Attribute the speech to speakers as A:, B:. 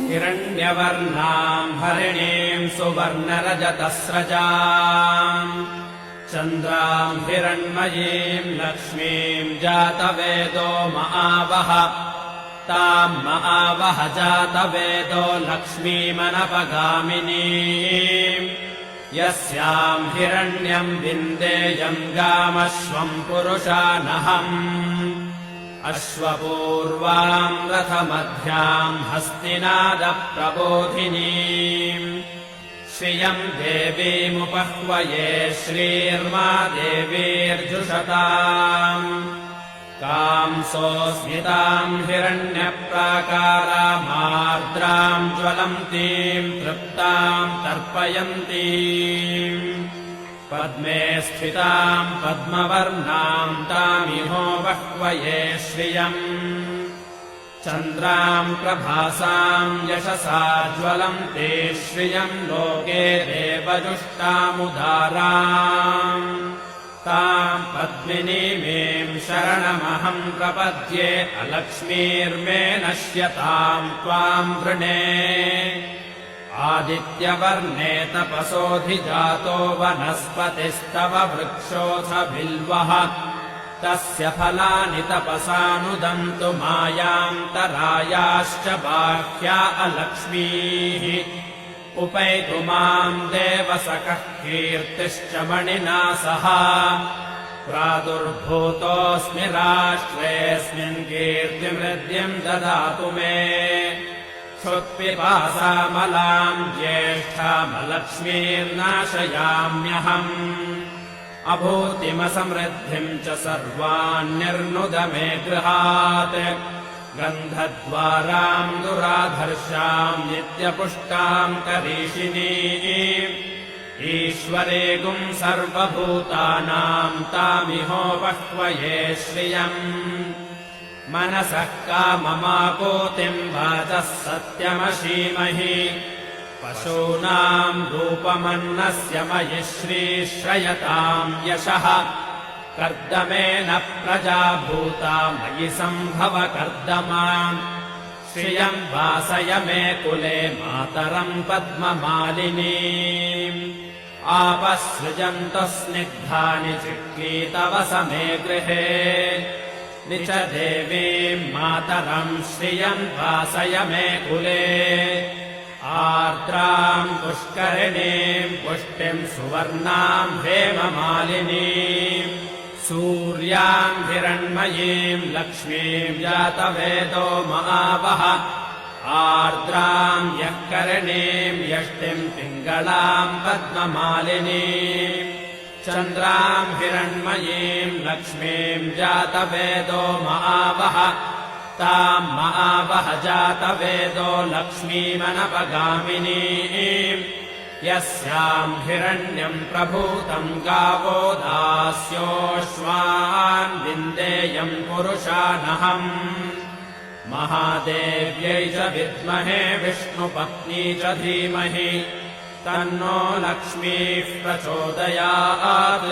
A: हिरण्यवर्णाम् हरिणीम् सुवर्णरजतस्रजाम् चन्द्राम् हिरण्मयीम् लक्ष्मीम् जातवेदो महावह ताम् महावह जातवेदो लक्ष्मीमनपगामिनीम् यस्याम् हिरण्यम् विन्देयम् गामश्वम् पुरुषानहम् अश्वपूर्वाम् रथमध्याम् हस्तिनादप्रबोधिनीम् श्रियम् देवीमुपह्वये श्रीर्मा देवीर्जुषताम् कांसोऽस्मिताम् हिरण्यप्राकारामार्द्राम् ज्वलन्तीम् तृप्ताम् तर्पयन्तीम् पद्मे स्थिताम् पद्मवर्णाम् तामिहो बह्वये श्रियम् चन्द्राम् प्रभासाम् यशसा ज्वलन्ते श्रियम् लोके देवजुष्टामुदाराम् ताम् पद्मिनीमेम् शरणमहम् प्रपद्ये अलक्ष्मीर्मे नश्यताम् त्वाम् वृणे आदित्यवर्णे तपसोऽधिजातो वनस्पतिस्तव वृक्षोऽथ बिल्वः तस्य फलानि तपसानुदन्तु मायान्तरायाश्च बाह्या अलक्ष्मीः उपैतु माम् देवसखः कीर्तिश्च मणिना सह प्रादुर्भूतोऽस्मि राष्ट्रेऽस्मिन् कीर्तिमृद्धिम् ददातु मे क्षुत्पिपासामलाम् ज्येष्ठामलक्ष्मीर्नाशयाम्यहम् अभूतिमसमृद्धिम् च सर्वान्निर्नुद मे गृहात् गन्धद्वाराम् दुराधर्षाम् नित्यपुष्टाम् करीषिणीम् ईश्वरेगुम् सर्वभूतानाम् तामिहो बह्वये श्रियम् मनसः काममापूतिम् वाचः सत्यमशीमहि पशूनाम् रूपमन्नस्य मयि श्रीश्रयताम् यशः कर्दमेन प्रजा भूता मयि सम्भव कर्दमाम् श्रियम् वासय मे कुले मातरम् पद्ममालिनीम् आपसृजन्तु स्निग्धानि चिक्लीतवस मे गृहे निच देवीम् मातरम् श्रियम् वासय मे कुले आर्द्राम् पुष्करिणीम् पुष्टिम् सुवर्णाम् हेममालिनीम् सूर्याम् हिरण्मयीम् लक्ष्मीम् जातवेदो महावह आर्द्राम् यःकरिणीम् यष्टिम् पिङ्गलाम् पद्ममालिनीम् चन्द्राम् हिरण्मयीम् लक्ष्मीम् जातवेदो महावह ताम् महावह जातवेदो लक्ष्मीमनपगामिनीम् यस्याम् हिरण्यम् प्रभूतम् गावो दास्योऽश्वान् विन्देयम् पुरुषानहम् महादेव्यै च विद्महे विष्णुपत्नी च धीमहि तन्नो लक्ष्मीः प्रचोदयात्।